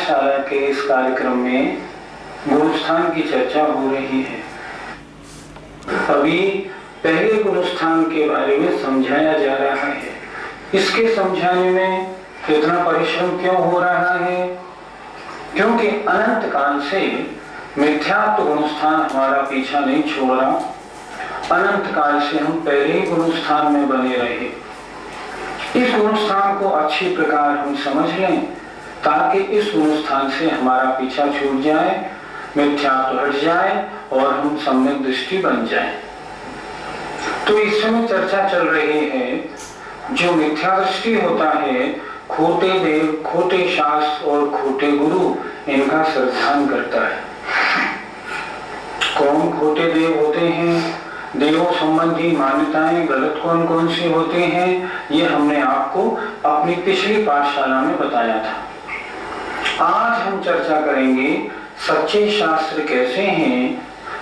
पाठशाला के इस कार्यक्रम में गुणस्थान की चर्चा हो रही है। अभी पहले गुणस्थान के बारे में समझाया जा रहा है। इसके समझाने में इतना परिश्रम क्यों हो रहा है? क्योंकि अनंत काल से मिथ्यात्व गुणस्थान हमारा पीछा नहीं छोड़ रहा। अनंत काल से हम पहले ही गुणस्थान में बने रहे। इस गुणस्थान को अच्छी प्रकार हम समझ लें ताकि इस गुणस्थान से हमारा पीछा छूट जाए, मिथ्यात्व हट जाए और हम सम्यक दृष्टि बन जाए। तो इस समय चर्चा चल रही है जो मिथ्या दृष्टि होता है, खोटे देव, खोटे शास्त्र और खोटे गुरु इनका श्रद्धान करता है। कौन खोटे देव होते हैं, देवों संबंधी मान्यताएं गलत कौन कौन सी होती हैं, ये हमने आपको अपनी पिछली पाठशाला में बताया था। आज हम चर्चा करेंगे सच्चे शास्त्र कैसे हैं,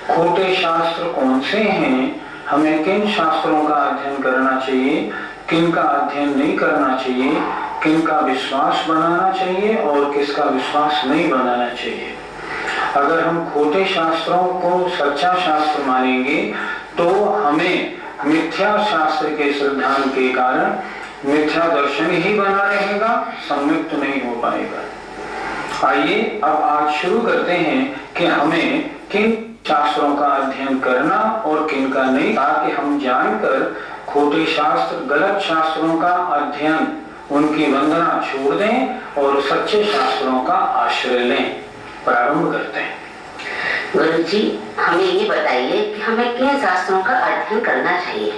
खोटे शास्त्र कौन से हैं, हमें किन शास्त्रों का अध्ययन करना चाहिए, किन का अध्ययन नहीं करना चाहिए, किन का विश्वास बनाना चाहिए और किसका विश्वास नहीं बनाना चाहिए। अगर हम खोटे शास्त्रों को सच्चा शास्त्र मानेंगे तो हमें मिथ्या शास्त्र के श्रद्धान के कारण मिथ्या दर्शन ही बना रहेगा, सम्यक्त नहीं हो पाएगा। आइए अब आज शुरू करते हैं कि हमें किन शास्त्रों का अध्ययन करना और किन का नहीं, ताकि हम जानकर खोटे शास्त्र, गलत शास्त्रों का अध्ययन, उनकी वंदना छोड़ दें और सच्चे शास्त्रों का आश्रय लें। प्रारंभ करते हैं। गुरु जी, हमें ये बताइए कि हमें किन शास्त्रों का अध्ययन करना चाहिए?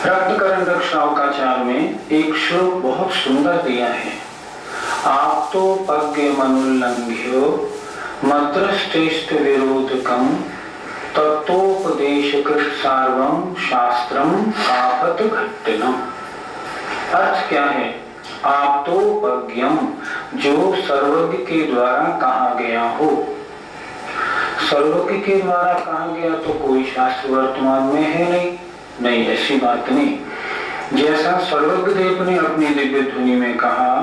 रत्नकरण रक्षावकाचार में एक श्लोक बहुत सुंदर दिया है। आप तो पज्ञ मनुल्लंघ्यो मद्रष्टेष्ट विरोधकम तत्वोपदेश कृत सार्वम शास्त्रम कापत घट्टिनम। अर्थ क्या है? आप तो पज्ञम, जो सर्वज्ञ के द्वारा कहा गया हो। सर्वज्ञ के द्वारा कहा गया तो कोई शास्त्र वर्तमान में है नहीं, ऐसी बात नहीं। जैसा सर्वज्ञ देव ने अपनी दिव्य ध्वनि में कहा,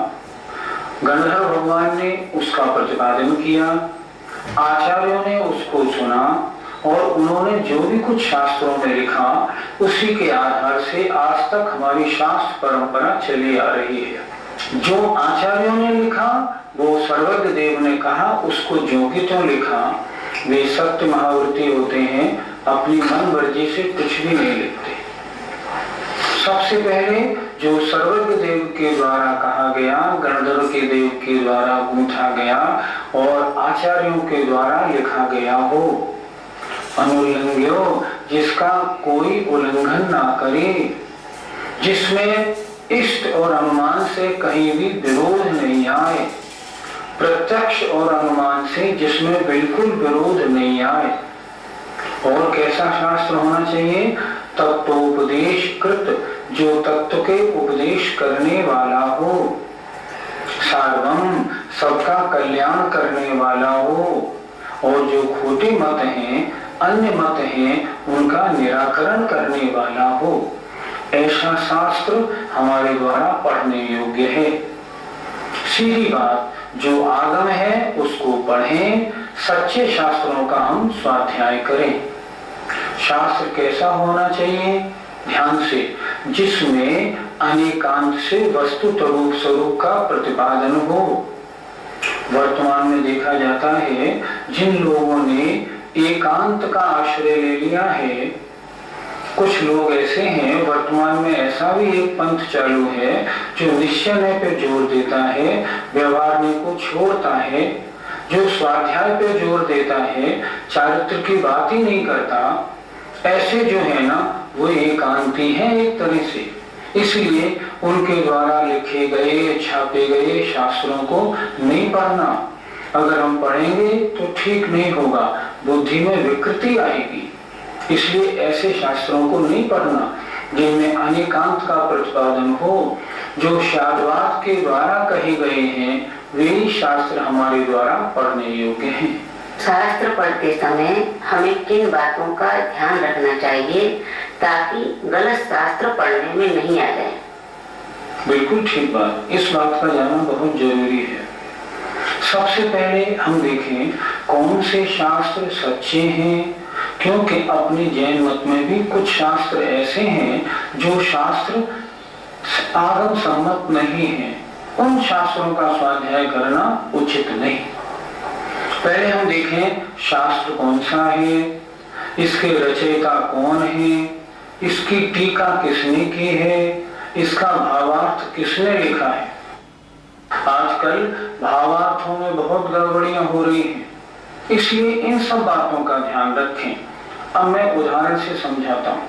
गंधर्व भगवान ने उसका प्रतिपादन किया, आचार्यों ने उसको सुना और उन्होंने जो भी कुछ शास्त्रों में लिखा उसी के आधार से आज तक हमारी शास्त्र परंपरा चली आ रही है। जो आचार्यों ने लिखा वो सर्वज्ञ देव ने कहा, उसको जो कि तो लिखा, वे सत्य महावृत्ति होते हैं, अपनी मन मर्जी से कुछ भी नहीं लिखते। सबसे पहले जो सर्वज्ञ देव के द्वारा कहा गया, गणधर के देव के द्वारा गूंथा गया और आचार्यों के द्वारा लिखा गया हो, अनुल्लंघ्यो, जिसका कोई उल्लंघन ना करे, जिसमें इष्ट और अनुमान से कहीं भी विरोध नहीं आए, प्रत्यक्ष और अनुमान से जिसमें बिल्कुल विरोध नहीं आए। और कैसा शास्त्र होना चाहिए? तत्वोपदेश कृत, जो तत्व के उपदेश करने वाला हो, सार्वम, सबका कल्याण करने वाला हो, और जो खोटे मत हैं, अन्य मत हैं, उनका निराकरण करने वाला हो। ऐसा शास्त्र हमारे द्वारा पढ़ने योग्य है। सीधी बात, जो आगम है उसको पढ़ें, सच्चे शास्त्रों का हम स्वाध्याय करें। शास्त्र कैसा होना चाहिए? ध्यान से, जिसमें अनेकांत से वस्तु स्वरूप का प्रतिपादन हो। वर्तमान में देखा जाता है जिन लोगों ने एकांत का आश्रय ले लिया है, कुछ लोग ऐसे हैं, वर्तमान में ऐसा भी एक पंथ चालू है जो निश्चय पे जोर देता है, व्यवहार को छोड़ता है, जो स्वाध्याय पे जोर देता है, चारित्र की बात ही नहीं करता। ऐसे जो है ना, वो एकांती हैं एक तरह से। इसलिए उनके द्वारा लिखे गए, छापे गए शास्त्रों को नहीं पढ़ना। अगर हम पढ़ेंगे तो ठीक नहीं होगा, बुद्धि में विकृति आएगी। इसलिए ऐसे शास्त्रों को नहीं पढ़ना जिनमें अनेकांत का प्रतिपादन हो। जो शास्त्रवाद के द्वारा कहे गए हैं वे शास्त्र हमारे द्वारा पढ़ने योग्य हैं। शास्त्र पढ़ते समय हमें किन बातों का ध्यान रखना चाहिए ताकि गलत शास्त्र पढ़ने में नहीं आ जाए? बिल्कुल ठीक बात, इस बात का जानना बहुत जरूरी है। सबसे पहले हम देखें कौन से शास्त्र सच्चे हैं, क्योंकि अपने जैन मत में भी कुछ शास्त्र ऐसे हैं जो शास्त्र आगम सम्मत नहीं है। उन शास्त्रों का स्वाध्याय करना उचित नहीं। पहले हम देखें शास्त्र कौन सा है, इसके रचयिता कौन है, इसकी टीका किसने की है, इसका भावार्थ किसने लिखा है। आजकल भावार्थों में बहुत गड़बड़ियां हो रही हैं, इसलिए इन सब बातों का ध्यान रखें। अब मैं उदाहरण से समझाता हूं।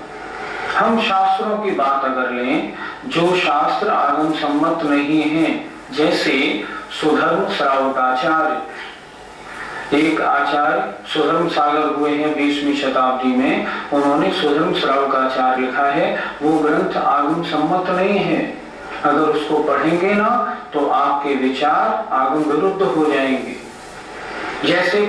हम शास्त्रों की बात अगर लें जो शास्त्र आगम सम्मत नहीं है, जैसे सुधर्म श्रावकाचार्य, एक आचार्य सुधर्म सागर हुए हैं 20वीं शताब्दी में, उन्होंने सुधर्म श्रावकाचार्य लिखा है। वो ग्रंथ आगम सम्मत नहीं है। अगर उसको पढ़ेंगे ना तो आपके विचार आगम विरुद्ध हो जाएंगे। जैसे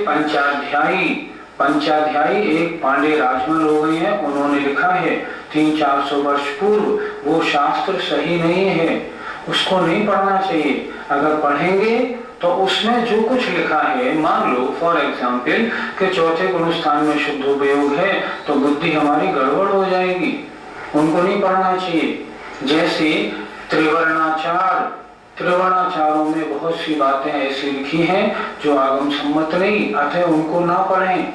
पंचाध्यायी एक पांडे राजमल हो गए हैं, उन्होंने लिखा है 300-400 वर्ष पूर्व। वो शास्त्र सही नहीं है, उसको नहीं पढ़ना चाहिए। अगर पढ़ेंगे तो उसमें जो कुछ लिखा है, मान लो फॉर एग्जाम्पल कि चौथे गुणस्थान में शुद्ध उपयोग है, तो बुद्धि हमारी गड़बड़ हो जाएगी, उनको नहीं पढ़ना चाहिए। जैसे त्रिवर्णाचारों में बहुत सी बातें ऐसी लिखी हैं जो आगम सम्मत नहीं, अतः उनको ना पढ़ें।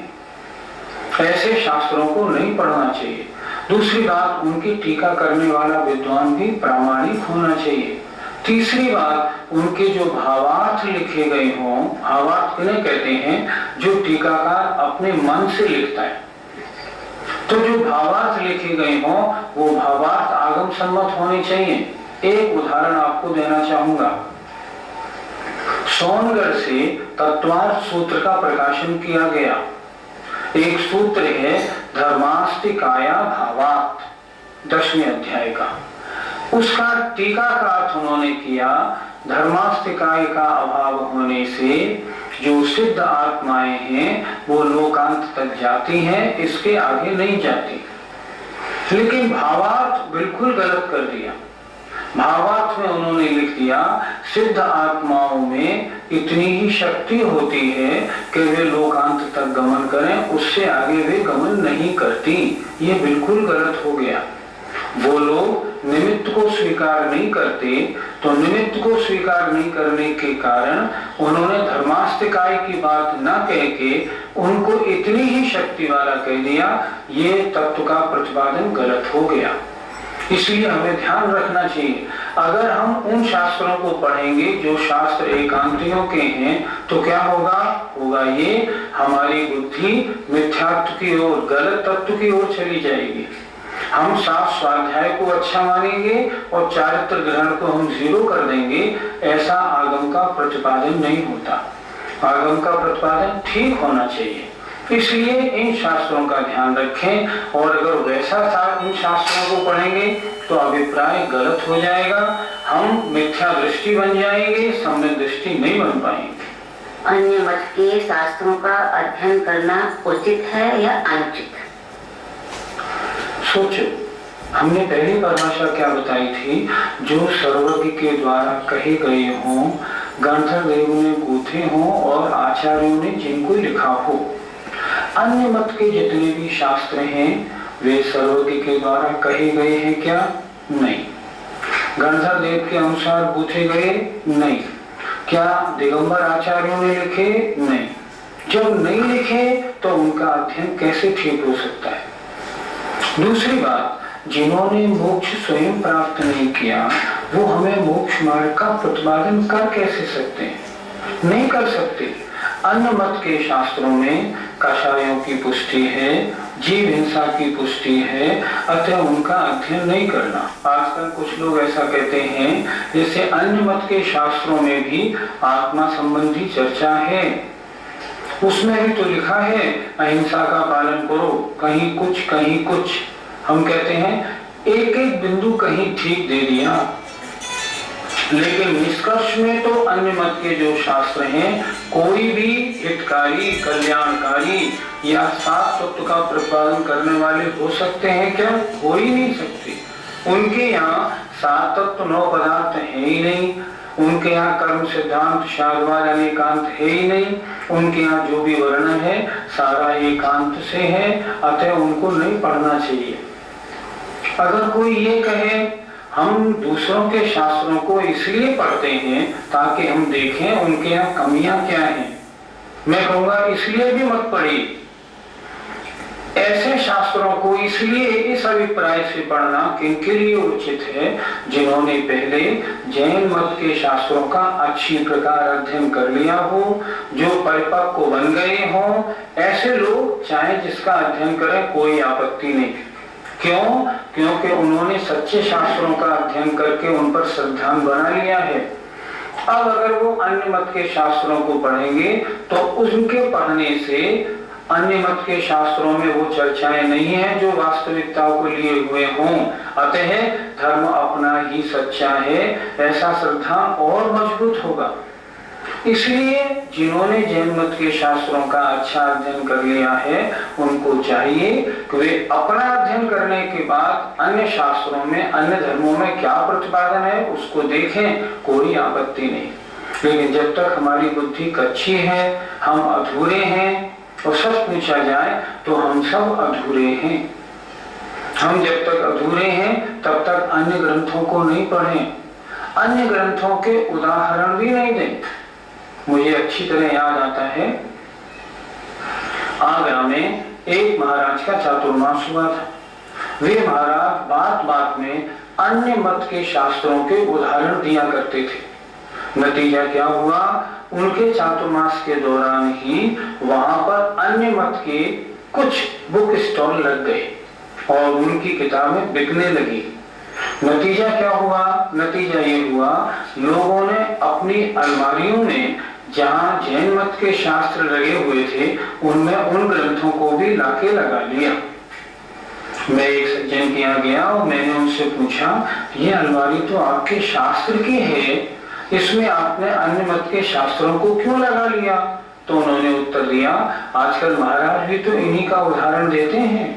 ऐसे शास्त्रों को नहीं पढ़ना चाहिए। दूसरी बात, उनकी टीका करने वाला विद्वान भी प्रामाणिक होना चाहिए। तीसरी बात, उनके जो भावार्थ लिखे गए हों, भावार्थ किन्हें कहते हैं, जो टीकाकार अपने मन से लिखता है, तो जो भावार्थ लिखे गए हों वो भावार्थ आगम सम्मत होने चाहिए। एक उदाहरण आपको देना चाहूंगा। सोनगढ़ से तत्वार्थ सूत्र का प्रकाशन किया गया। एक सूत्र है धर्मास्तिकाया भावार्थ, 10वें अध्याय का। उसका टीका का अर्थ उन्होंने किया, धर्मास्तिकाय का अभाव होने से जो सिद्ध आत्माएं हैं वो लोकांत तक जाती हैं, इसके आगे नहीं जाती। लेकिन भावार्थ बिल्कुल गलत कर दिया। भावार्थ में उन्होंने लिख दिया सिद्ध आत्माओं में इतनी ही शक्ति होती है कि वे लोकांत तक गमन करें, उससे आगे वे गमन नहीं करती। ये बिल्कुल गलत हो गया। वो लोग निमित्त को स्वीकार नहीं करते, तो निमित्त को स्वीकार नहीं करने के कारण उन्होंने धर्मास्तिकाय की बात न कह के उनको इतनी ही शक्ति वाला कह दिया। ये तत्व का प्रतिपादन गलत हो गया। इसलिए हमें ध्यान रखना चाहिए, अगर हम उन शास्त्रों को पढ़ेंगे जो शास्त्र एकांतियों के हैं, तो क्या होगा ये हमारी बुद्धि मिथ्यात्व की ओर, गलत तत्व की ओर चली जाएगी। हम साफ स्वाध्याय को अच्छा मानेंगे और चारित्र ग्रहण को हम 0 कर देंगे। ऐसा आगम का प्रतिपादन नहीं होता। आगम का प्रतिपादन ठीक होना चाहिए। इसलिए इन शास्त्रों का ध्यान रखें, और अगर वैसा इन शास्त्रों को पढ़ेंगे तो अभिप्राय गलत हो जाएगा, हम मिथ्या दृष्टि बन जाएंगे, सम्यक दृष्टि नहीं बन पाएंगे। अन्य मत के शास्त्रों का अध्ययन करना उचित है या अनुचित? सोचो, हमने पहली परिभाषा क्या बताई थी, जो सर्वज्ञ के द्वारा कहे गए हों, गंधर्व देव ने गूथे हों और आचार्यों ने जिनको लिखा हो। अन्य मत के जितने भी शास्त्र हैं वे सर्वज्ञ के द्वारा कहे गए हैं क्या? नहीं। गंधर्व देव के अनुसार गूथे गए? नहीं। क्या दिगंबर आचार्यों ने लिखे? नहीं। जब नहीं लिखे तो उनका अध्ययन कैसे ठीक हो सकता है? दूसरी बात, जिन्होंने मोक्ष स्वयं प्राप्त नहीं किया वो हमें मोक्ष मार्ग का प्रतिपादन कर कैसे सकते हैं? नहीं कर सकते। अन्य मत के शास्त्रों में कषायों की पुष्टि है, जीव हिंसा की पुष्टि है, अतः उनका अध्ययन नहीं करना। आजकल कुछ लोग ऐसा कहते हैं जैसे अन्य मत के शास्त्रों में भी आत्मा संबंधी चर्चा है, उसमें भी तो लिखा है अहिंसा का पालन करो, कहीं कुछ। हम कहते हैं एक एक बिंदु कहीं ठीक दे दिया, लेकिन निष्कर्ष में तो अन्य मत के जो शास्त्र हैं कोई भी हितकारी, कल्याणकारी या सात तत्व का प्रतिपादन करने वाले हो सकते हैं क्या? हो ही नहीं सकते। उनके यहाँ सात तत्व 9 पदार्थ है ही नहीं, उनके यहाँ कर्म सिद्धांत शाद्वाद अनेकांत है ही नहीं, उनके यहाँ जो भी वर्णन है सारा एकांत से है, अतः उनको नहीं पढ़ना चाहिए। अगर कोई ये कहे हम दूसरों के शास्त्रों को इसलिए पढ़ते हैं ताकि हम देखें उनके यहाँ कमियां क्या हैं, मैं कहूंगा इसलिए भी मत पढ़िए। ऐसे शास्त्रों को इसलिए इस अभिप्राय से पढ़ना किनके लिए उचित है, जिन्होंने पहले जैन मत के शास्त्रों का अच्छी प्रकार अध्ययन कर लिया हो, जो परिपक्व बन गए हों। ऐसे लोग चाहे जिसका अध्ययन करें कोई आपत्ति नहीं। क्यों? क्योंकि उन्होंने सच्चे शास्त्रों का अध्ययन करके उन पर श्रद्धा बना लिया है। अब अगर वो अन्य मत के शास्त्रों को पढ़ेंगे तो उनके पढ़ने से अन्य मत के शास्त्रों में वो चर्चाएं नहीं है जो वास्तविकता को लिए हुए हों। अतः धर्म अपना ही सच्चा है, ऐसा श्रद्धा और मजबूत होगा। इसलिए जिन्होंने जैन मत के शास्त्रों का अच्छा अध्ययन कर लिया है उनको चाहिए कि वे अपना अध्ययन करने के बाद अन्य शास्त्रों में अन्य धर्मों में क्या प्रतिपादन है उसको देखें, कोई आपत्ति नहीं। लेकिन जब तक हमारी बुद्धि कच्ची है, हम अधूरे हैं, और सच पूछा जाए तो हम सब अधूरे हैं। हम जब तक अधूरे हैं तब तक अन्य ग्रंथों को नहीं पढ़ें, अन्य ग्रंथों के उदाहरण भी नहीं दें। मुझे अच्छी तरह याद आता है, आगरा में एक महाराज का चातुर्मास हुआ था। वे महाराज बात बात में अन्य मत के शास्त्रों के उदाहरण दिया करते थे। नतीजा क्या हुआ, उनके चातुर्मास के दौरान ही वहां पर अन्य मत के कुछ बुक स्टॉल लग गए और उनकी किताबें बिकने लगी। नतीजा क्या हुआ? नतीजा ये हुआ, लोगों ने अपनी अलमारियों में जहां जैन मत के शास्त्र लगे हुए थे उनमें उन ग्रंथों को भी लाके लगा लिया। मैं एक सज्जन के यहाँ गया और मैंने उनसे पूछा, ये अलमारी तो आपके शास्त्र की है, इसमें आपने अन्य मत के शास्त्रों को क्यों लगा लिया? तो उन्होंने उत्तर दिया, आजकल महाराज भी तो इन्हीं का उदाहरण देते हैं,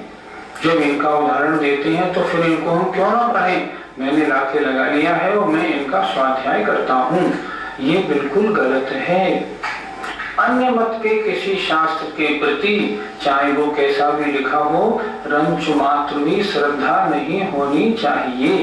जब इनका उदाहरण देते हैं तो फिर इनको हम क्यों ना पढ़ें? मैंने लाके लगा लिया है और मैं इनका स्वाध्याय करता हूँ। ये बिल्कुल गलत है। अन्य मत के किसी शास्त्र के प्रति चाहे वो कैसा भी लिखा हो, रंच मात्र भी श्रद्धा नहीं होनी चाहिए।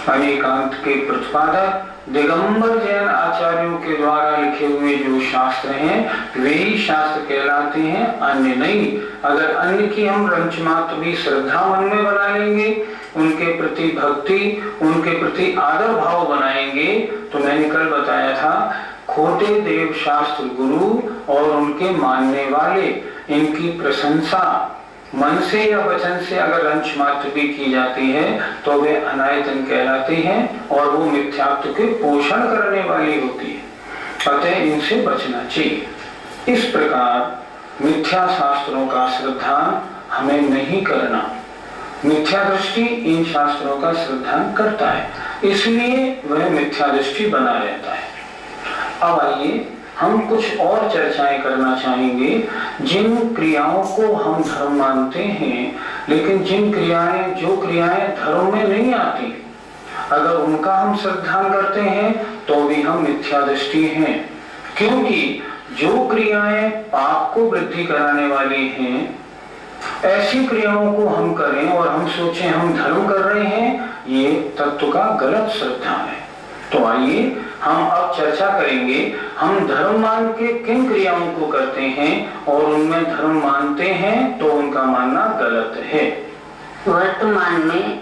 अनेकांत के प्रतिपादक दिगंबर जैन आचार्यों के द्वारा लिखे हुए जो शास्त्र हैं वे ही शास्त्र कहलाते हैं, अन्य नहीं। अगर अन्य की हम रंच मात्र भी श्रद्धा मन में बना लेंगे, उनके प्रति भक्ति, उनके प्रति आदर भाव बनाएंगे, तो मैंने कल बताया था खोटे देव शास्त्र गुरु और उनके मानने वाले, इनकी प्रशंसा मन से या वचन से अगर अंश मात्र भी की जाती है तो वे अनायतन कहलाते हैं और वो मिथ्यात्व के पोषण करने वाली होती है। अतः इनसे बचना चाहिए। इस प्रकार मिथ्या शास्त्रों का श्रद्धा हमें नहीं करना। मिथ्या दृष्टि इन शास्त्रों का श्रद्धा करता है, इसलिए वह मिथ्या दृष्टि बना रहता है। अब आइए हम कुछ और चर्चाएं करना चाहेंगे। जिन क्रियाओं को हम धर्म मानते हैं लेकिन जो क्रियाएं धर्म में नहीं आती, अगर उनका हम श्रद्धा करते हैं तो भी हम मिथ्या दृष्टि हैं। क्योंकि जो क्रियाएं पाप को वृद्धि कराने वाली हैं, ऐसी क्रियाओं को हम करें और हम सोचें हम धर्म कर रहे हैं, ये तत्व का गलत श्रद्धा है। तो आइए हम अब चर्चा करेंगे, हम धर्म मान के किन क्रियाओं को करते हैं और उनमें धर्म मानते हैं तो उनका मानना गलत है। वर्तमान में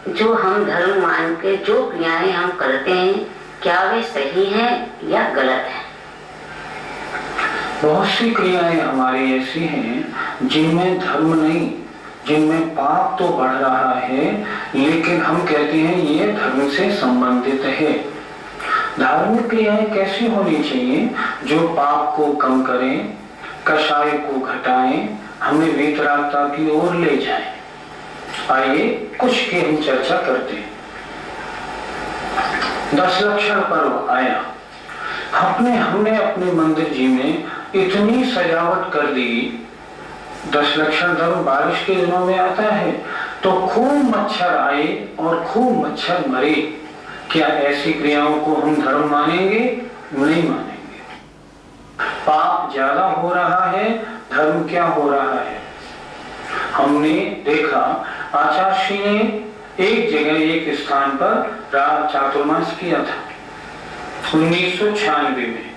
जो हम धर्म मान के जो क्रियाएं हम करते हैं, क्या वे सही हैं या गलत है? बहुत सी क्रियाएं हमारी ऐसी हैं जिनमें धर्म नहीं, जिनमें पाप तो बढ़ रहा है, लेकिन हम कहते हैं ये धर्म से संबंधित है। धार्मिक क्रियाएं कैसी होनी चाहिए? जो पाप को कम करें, कषाय को घटाएं, हमें वीतरागता की ओर ले जाएं। आइए कुछ की हम चर्चा करते हैं। दशलक्षण पर्व आया, हमने अपने मंदिर जी में इतनी सजावट कर दी। दशलक्षण पर्व बारिश के दिनों में आता है, तो खूब मच्छर आए और खूब मच्छर मरे, क्या ऐसी क्रियाओं को हम धर्म मानेंगे? नहीं मानेंगे। पाप ज्यादा हो रहा है, धर्म क्या हो रहा है? हमने देखा आचार्य ने एक जगह एक स्थान पर चातुर्मास किया था 1996 में।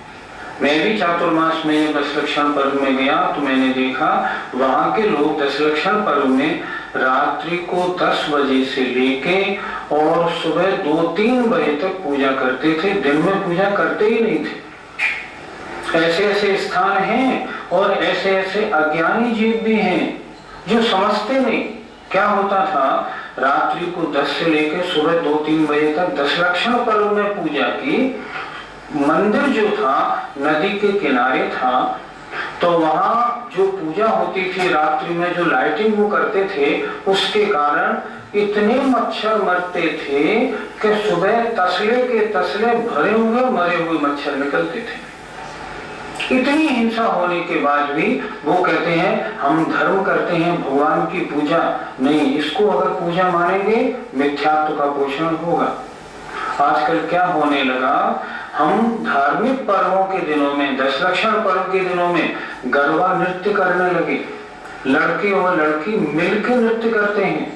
मैं भी चातुर्मास में दशलक्षण पर्व में गया तो मैंने देखा वहां के लोग दशलक्षण पर्व में रात्रि को 10 बजे से लेके और सुबह 2-3 बजे तक पूजा करते थे, दिन में पूजा करते ही नहीं थे। ऐसे ऐसे स्थान हैं और ऐसे ऐसे अज्ञानी जीव भी हैं जो समझते नहीं। क्या होता था, रात्रि को 10 से लेकर सुबह 2-3 बजे तक दशलक्षण पर्व में पूजा की। मंदिर जो था नदी के किनारे था, तो वहां जो पूजा होती थी रात्रि में, जो लाइटिंग वो करते थे, उसके कारण इतने मच्छर मरते थे कि सुबह तसले के तसले भरे हुए मरे हुए मच्छर निकलते थे। इतनी हिंसा होने के बाद भी वो कहते हैं हम धर्म करते हैं, भगवान की पूजा नहीं। इसको अगर पूजा मानेंगे मिथ्यात्व का पोषण होगा। आजकल क्या होने लगा, हम धार्मिक पर्वों के दिनों में, दशलक्षण पर्व के दिनों में गरबा नृत्य करने लगे। लड़के और लड़की मिलकर नृत्य करते हैं।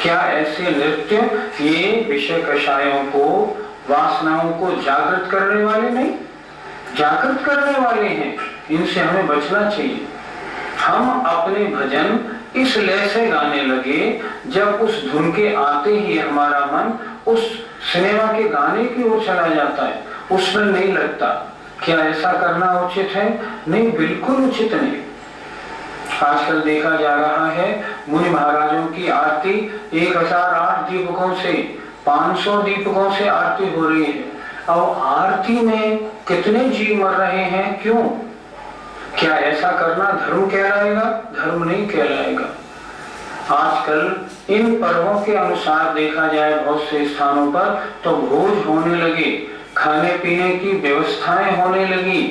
क्या ऐसे नृत्य ये विषय कषायों को, वासनाओं को जागृत करने वाले नहीं, जागृत करने वाले हैं। इनसे हमें बचना चाहिए। हम अपने भजन इस लय से गाने लगे, जब उस धुन के आते ही हमारा मन उस सिनेमा के गाने की ओर चला जाता है, उसमें नहीं लगता। क्या ऐसा करना उचित है? नहीं, बिल्कुल उचित नहीं। आजकल देखा जा रहा है मुनि महाराजों की आरती 1008 दीपकों से, 500 दीपकों से आरती हो रही है। अब आरती में कितने जीव मर रहे हैं, क्यों? क्या ऐसा करना धर्म कहलाएगा? धर्म नहीं कहलाएगा। आजकल इन पर्वों के अनुसार देखा जाए बहुत से स्थानों पर तो भोज होने लगे, खाने पीने की व्यवस्थाएं होने लगी,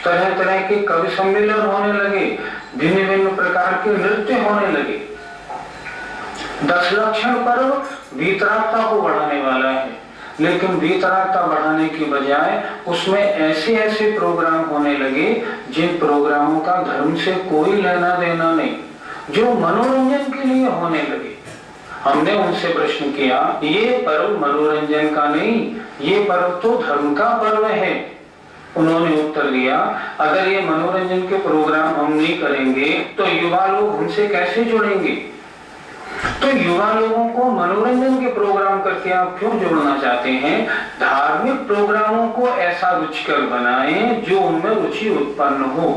तरह तरह के कवि सम्मेलन होने लगे, भिन्न भिन्न प्रकार के नृत्य होने लगे। दशलक्षण पर्व वीतरागता को बढ़ाने वाला है, लेकिन वीतरागता बढ़ाने की बजाय उसमें ऐसे ऐसे प्रोग्राम होने लगे जिन प्रोग्रामों का धर्म से कोई लेना देना नहीं, जो मनोरंजन के लिए होने लगे। हमने उनसे प्रश्न किया, ये पर्व मनोरंजन का नहीं, ये पर्व तो धर्म का पर्व है। उन्होंने उत्तर दिया, अगर ये मनोरंजन के प्रोग्राम हम नहीं करेंगे तो युवा लोग हमसे कैसे जुड़ेंगे? तो युवा लोगों को मनोरंजन के प्रोग्राम करके आप क्यों जोड़ना चाहते हैं? धार्मिक प्रोग्रामों को ऐसा रुचिकर बनाएं जो उनमें रुचि उत्पन्न हो।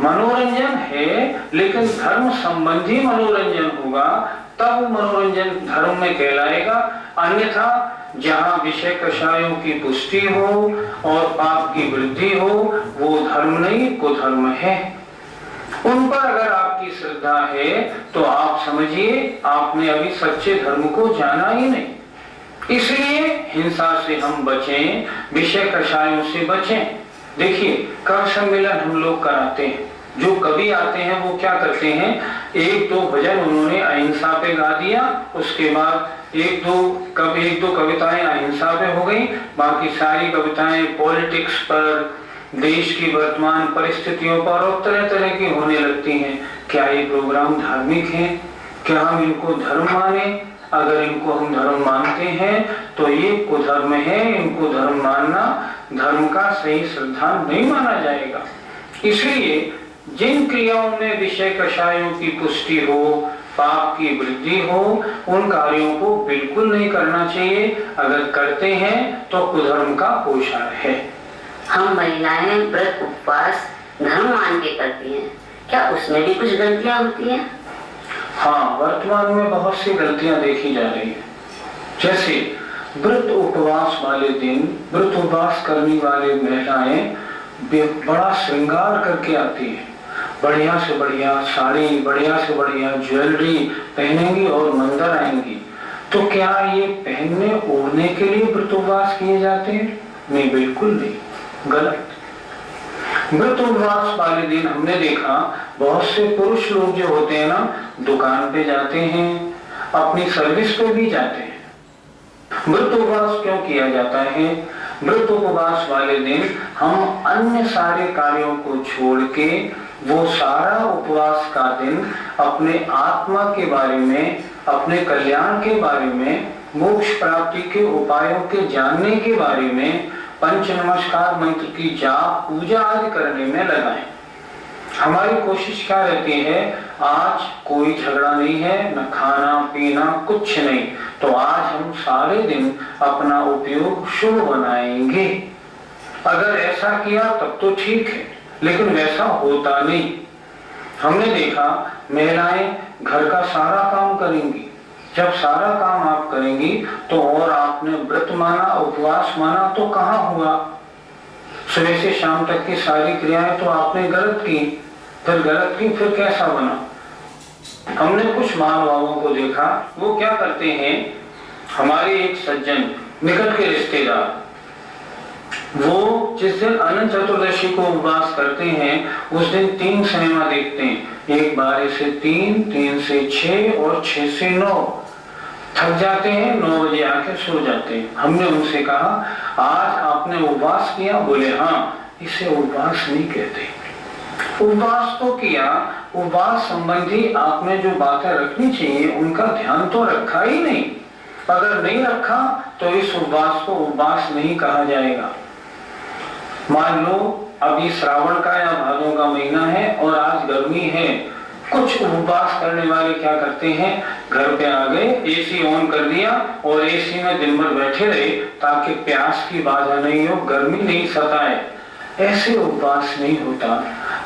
मनोरंजन है, लेकिन धर्म संबंधी मनोरंजन होगा, तब मनोरंजन धर्म में कहलाएगा। अन्यथा जहाँ विषय कषायों की पुष्टि हो और पाप की वृद्धि हो, वो धर्म नहीं, कुधर्म है। उन पर अगर आपकी श्रद्धा है तो आप समझिए आपने अभी सच्चे धर्म को जाना ही नहीं। इसलिए हिंसा से हम बचें, विषय कषायों से बचें। देखिए, कवि सम्मेलन हम लोग कराते हैं, जो कवि आते हैं वो क्या करते हैं, 1-2 भजन उन्होंने अहिंसा पे गा दिया, उसके बाद 1-2 कविताएं अहिंसा पे हो गई, बाकी सारी कविताएं पॉलिटिक्स पर, देश की वर्तमान परिस्थितियों पर और तरह तरह की होने लगती हैं। क्या ये प्रोग्राम धार्मिक हैं? क्या हम इनको धर्म माने? अगर इनको हम धर्म मानते हैं तो ये कुधर्म है। इनको धर्म मानना धर्म का सही सिद्धांत नहीं माना जाएगा। इसलिए जिन क्रियाओं में विषय कषायों की पुष्टि हो, पाप की वृद्धि हो, उन कार्यों को बिल्कुल नहीं करना चाहिए। अगर करते हैं तो कुधर्म का पोषण है। हम महिलाएं व्रत उपवास धर्म मान के करती हैं, क्या उसमें भी कुछ गलतियां होती हैं? हाँ, वर्तमान में बहुत सी गलतियां देखी जा रही है। जैसे व्रत उपवास वाले दिन व्रत उपवास करने वाले महिलाएं बड़ा श्रृंगार करके आती है, बढ़िया से बढ़िया साड़ी, बढ़िया से बढ़िया ज्वेलरी पहनेंगी और मंदिर आएंगी। तो क्या ये पहनने ओढ़ने के लिए व्रत उपवास किए जाते हैं? नहीं, बिल्कुल नहीं, गलत। व्रत उपवास वाले दिन हमने देखा बहुत से पुरुष लोग जो होते हैं ना, दुकान पे जाते हैं, अपनी सर्विस पे भी जाते हैं। व्रत उपवास क्यों किया जाता है? व्रत उपवास वाले दिन हम अन्य सारे कार्यों को छोड़ के वो सारा उपवास का दिन अपने आत्मा के बारे में, अपने कल्याण के बारे में, मोक्ष प्राप्ति के उपायों के जानने के बारे में, पंच नमस्कार मंत्र की जाप पूजा आदि करने में लगाएं। हमारी कोशिश क्या रहती है? आज कोई झगड़ा नहीं है, न खाना पीना कुछ नहीं, तो आज हम सारे दिन अपना उपयोग शुभ बनाएंगे। अगर ऐसा किया तब तो ठीक है, लेकिन वैसा होता नहीं। हमने देखा महिलाएं घर का सारा काम करेंगी। जब सारा काम आप करेंगी तो और आपने व्रत माना, उपवास माना तो कहाँ हुआ? सुबह से शाम तक की सारी क्रियाएं तो आपने गलत की, फिर कैसा बना? हमने कुछ महानुभावों को देखा, वो क्या करते हैं, हमारे एक सज्जन निकट के रिश्तेदार, वो जिस दिन अनंत चतुर्दशी को उपवास करते हैं उस दिन 3 सिनेमा देखते हैं, एक 12 से 3, 3 से 6 और 6 से 9। थक जाते हैं, 9 बजे आके सो जाते हैं। हमने उनसे कहा आज आपने उपवास किया? बोले हाँ। इसे उपवास नहीं कहते। उपवास तो किया, उपवास संबंधी आपने जो बातें रखनी चाहिए उनका ध्यान तो रखा ही नहीं। अगर नहीं रखा तो इस उपवास को उपवास नहीं कहा जाएगा। मान लो अभी श्रावण का या भादों का महीना है और आज गर्मी है, कुछ उपवास करने वाले क्या करते हैं, घर पे आ गए, एसी ऑन कर दिया और एसी में दिन भर बैठे रहे ताकि प्यास की बाधा नहीं हो, गर्मी नहीं सताए। ऐसे उपवास नहीं होता।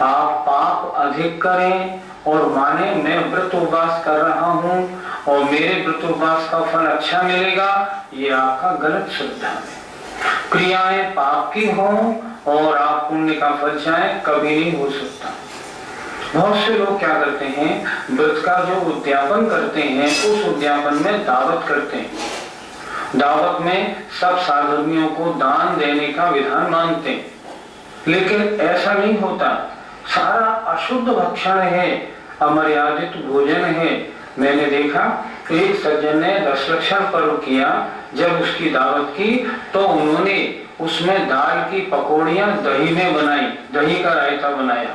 आप पाप अधिक करें और माने मैं व्रत उपवास कर रहा हूँ और मेरे व्रत उपवास का फल अच्छा मिलेगा, ये आपका गलत श्रद्धा है। क्रियाएं पाप की हों और आप पुण्य का फल चाहें, कभी नहीं हो सकता। बहुत से लोग क्या करते हैं, व्रत का जो उद्यापन करते हैं उस उद्यापन में दावत करते हैं। दावत में सब साधर्मियों को दान देने का विधान मानते हैं, लेकिन ऐसा नहीं होता। सारा अशुद्ध भक्षण है, अमर्यादित भोजन है। मैंने देखा एक सज्जन ने 10 लक्षण पर्व किया, जब उसकी दावत की तो उन्होंने उसमें दाल की पकौड़ियां दही में बनाई, दही का रायता बनाया।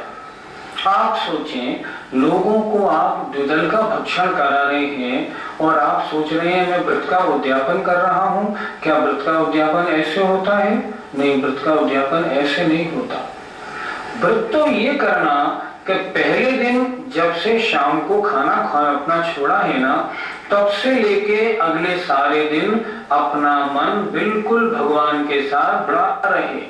आप सोचें, लोगों को आप द्विदल का भक्षण करा रहे हैं और आप सोच रहे हैं मैं व्रत का उद्यापन कर रहा हूं। क्या व्रत का उद्यापन ऐसे होता है? नहीं, व्रत का उद्यापन ऐसे नहीं होता। व्रत तो ये करना कि पहले दिन जब से शाम को खाना अपना छोड़ा है ना, तब से लेके अगले सारे दिन अपना मन बिल्कुल भगवान के साथ बढ़ा रहे।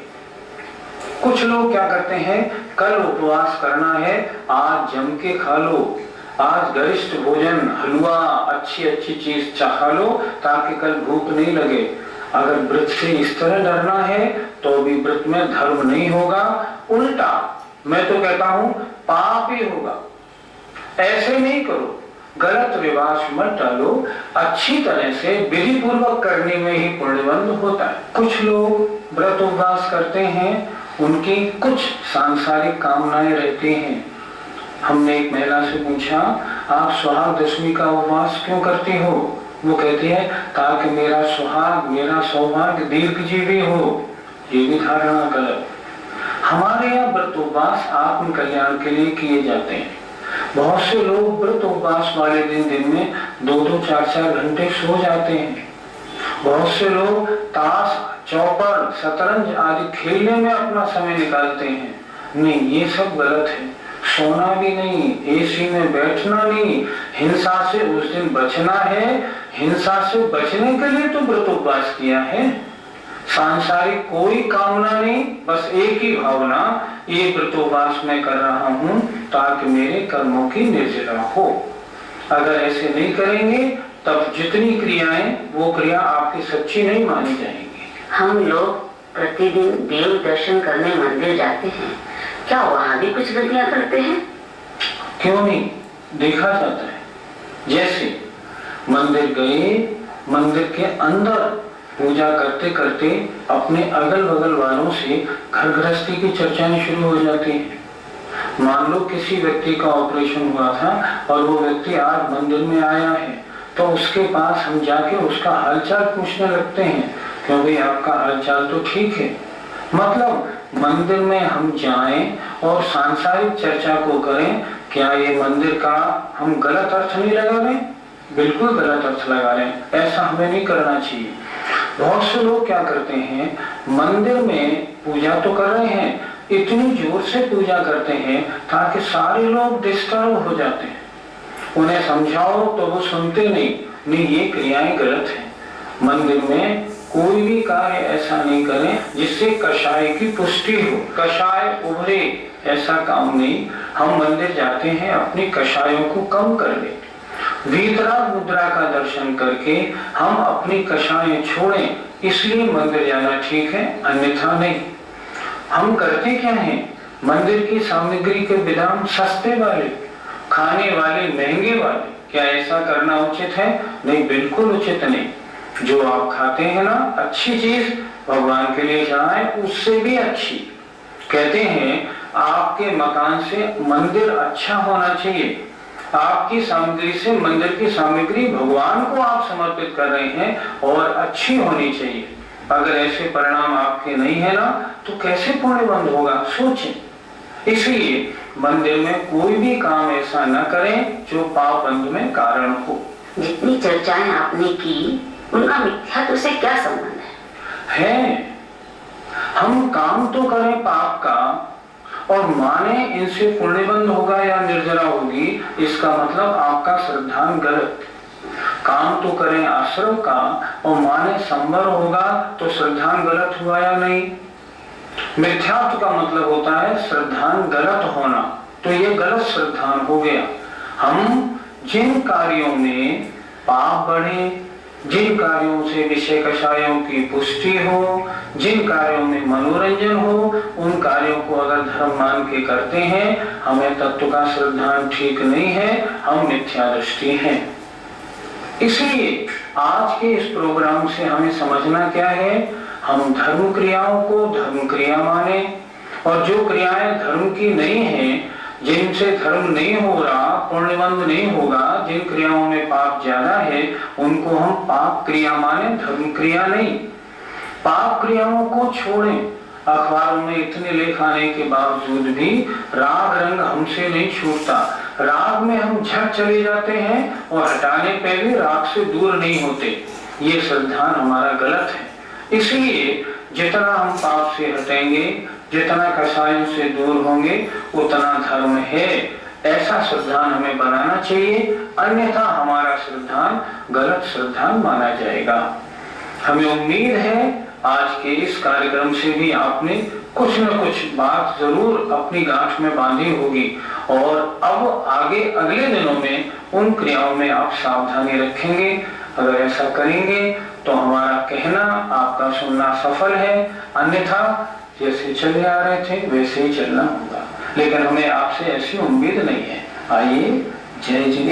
कुछ लोग क्या करते हैं, कल उपवास करना है, आज जम के खा लो, आज गरिष्ठ भोजन, हलवा, अच्छी अच्छी चीज खा लो ताकि कल भूख नहीं लगे। अगर व्रत से इस तरह डरना है तो भी व्रत में धर्म नहीं होगा, उल्टा मैं तो कहता हूं पाप ही होगा। ऐसे नहीं करो, गलत रिवाज मत डालो, अच्छी तरह से विधि पूर्वक करने में ही पुण्यबंध होता है। कुछ लोग व्रत उपवास करते हैं, उनकी कुछ सांसारिक कामनाएं रहती हैं। हमने एक महिला से पूछा आप सुहाग दशमी का उपवास क्यों करती हो? वो कहती है ताकि मेरा सुहाग, मेरा सौभाग्य दीर्घजीवी हो। ये भी धारणा गलत। हमारे यहाँ व्रत उपवास आत्म कल्याण के लिए किए जाते हैं। बहुत से लोग व्रत उपवास वाले दिन में 2-2, 4-4 घंटे सो जाते हैं। बहुत से लोग ताश, चौपड़, शतरंज आदि खेलने में अपना समय निकालते हैं। नहीं, ये सब गलत है। सोना भी नहीं, एसी में बैठना नहीं, हिंसा से उस दिन बचना है। हिंसा से बचने के लिए तो व्रत उपवास किया है। सांसारिक कोई कामना नहीं, बस एक ही भावना, ये व्रत उपवास मैं कर रहा हूँ ताकि मेरे कर्मों की निर्जरा हो। अगर ऐसे नहीं करेंगे तब जितनी क्रियाएं, वो क्रिया आपकी सच्ची नहीं मानी जाएंगी। हम लोग प्रतिदिन देव दर्शन करने मंदिर जाते हैं, क्या वहाँ भी कुछ गलतियाँ करते हैं? क्यों नहीं, देखा जाता है। जैसे मंदिर गए, मंदिर के अंदर पूजा करते करते अपने अगल बगल वालों से घर गृहस्थी की चर्चाएं शुरू हो जाती हैं। मान लो किसी व्यक्ति का ऑपरेशन हुआ था और वो व्यक्ति आज मंदिर में आया है, तो उसके पास हम जाके उसका हालचाल पूछने लगते हैं, क्यों भाई आपका हालचाल तो ठीक है। मतलब मंदिर में हम जाएं और सांसारिक चर्चा को करें, क्या ये मंदिर का हम गलत अर्थ नहीं लगा रहे? बिल्कुल गलत अर्थ लगा रहे हैं, ऐसा हमें नहीं करना चाहिए। बहुत से लोग क्या करते हैं, मंदिर में पूजा तो कर रहे हैं, इतनी जोर से पूजा करते हैं ताकि सारे लोग डिस्टर्ब हो जाते हैं। उन्हें समझाओ तो वो सुनते नहीं, ये क्रियाएं गलत हैं। मंदिर में कोई भी कार्य ऐसा नहीं करें जिससे कषाय की पुष्टि हो, कषाय उभरे, ऐसा काम नहीं। हम मंदिर जाते हैं अपनी कषायों को कम कर ले, वीतराग मुद्रा का दर्शन करके हम अपनी कषायें छोड़ें, इसलिए मंदिर जाना ठीक है, अन्यथा नहीं। हम करते क्या हैं, मंदिर की सामग्री के दाम सस्ते वाले, खाने वाले महंगे वाले, क्या ऐसा करना उचित है? नहीं, बिल्कुल उचित नहीं। जो आप खाते हैं ना अच्छी चीज, भगवान के लिए चढ़ाएं, उससे भी अच्छी। कहते हैं आपके मकान से मंदिर अच्छा होना चाहिए, आपकी सामग्री से मंदिर की सामग्री भगवान को आप समर्पित कर रहे हैं और अच्छी होनी चाहिए। अगर ऐसे परिणाम आपके नहीं है ना, तो कैसे पुण्य बंद होगा, सोचें। इसलिए मंदिर में कोई भी काम ऐसा न करें जो पाप बंद में कारण हो। जितनी चर्चाएं आपने की, उनका मिथ्यात्व से क्या संबंध है? हम काम तो करें पाप का और माने इनसे पुण्य बंद होगा या निर्जरा होगी, इसका मतलब आपका श्रद्धान गलत। काम तो करें आश्रम का और माने संवर होगा तो श्रद्धान गलत हुआ या नहीं। मिथ्यात्व का मतलब होता है श्रद्धान गलत होना, तो ये गलत श्रद्धान हो गया। हम जिन कार्यों में पाप बढ़े, जिन कार्यों से विषय कषायों की पुष्टि हो, जिन कार्यों में मनोरंजन हो, उन कार्यों को अगर धर्म मान के करते हैं, हमें तत्व का श्रद्धान ठीक नहीं है, हम मिथ्या दृष्टि हैं। इसलिए आज के इस प्रोग्राम से हमें समझना क्या है, हम धर्म क्रियाओं को धर्म क्रिया माने, और जो क्रियाएं धर्म की नहीं है, जिनसे धर्म नहीं हो रहा, पुण्यबंध नहीं होगा, जिन क्रियाओं में पाप ज्यादा है, उनको हम पाप क्रिया माने, धर्म क्रिया नहीं। पाप क्रियाओं को छोड़ें। अखबारों में इतने लेख आने के बावजूद भी राग रंग हमसे नहीं छूटता। राग में हम झट चले जाते हैं और हटाने पे भी राग से दूर नहीं होते। ये श्रद्धान हमारा गलत है। इसलिए जितना हम पाप से हटेंगे, जितना कषायों से दूर होंगे, उतना धर्म है, ऐसा श्रद्धान हमें बनाना चाहिए। अन्यथा हमारा श्रद्धान गलत श्रद्धान माना जाएगा। हमें उम्मीद है आज के इस कार्यक्रम से भी आपने कुछ न कुछ बात जरूर अपनी गांठ में बांधी होगी, और अब आगे अगले दिनों में उन क्रियाओं में आप सावधानी रखेंगे। अगर ऐसा करेंगे तो हमारा कहना आपका सुनना सफल है, अन्यथा जैसे चले आ रहे थे वैसे ही चलना होगा। लेकिन हमें आपसे ऐसी उम्मीद नहीं है। आइए, जय जी।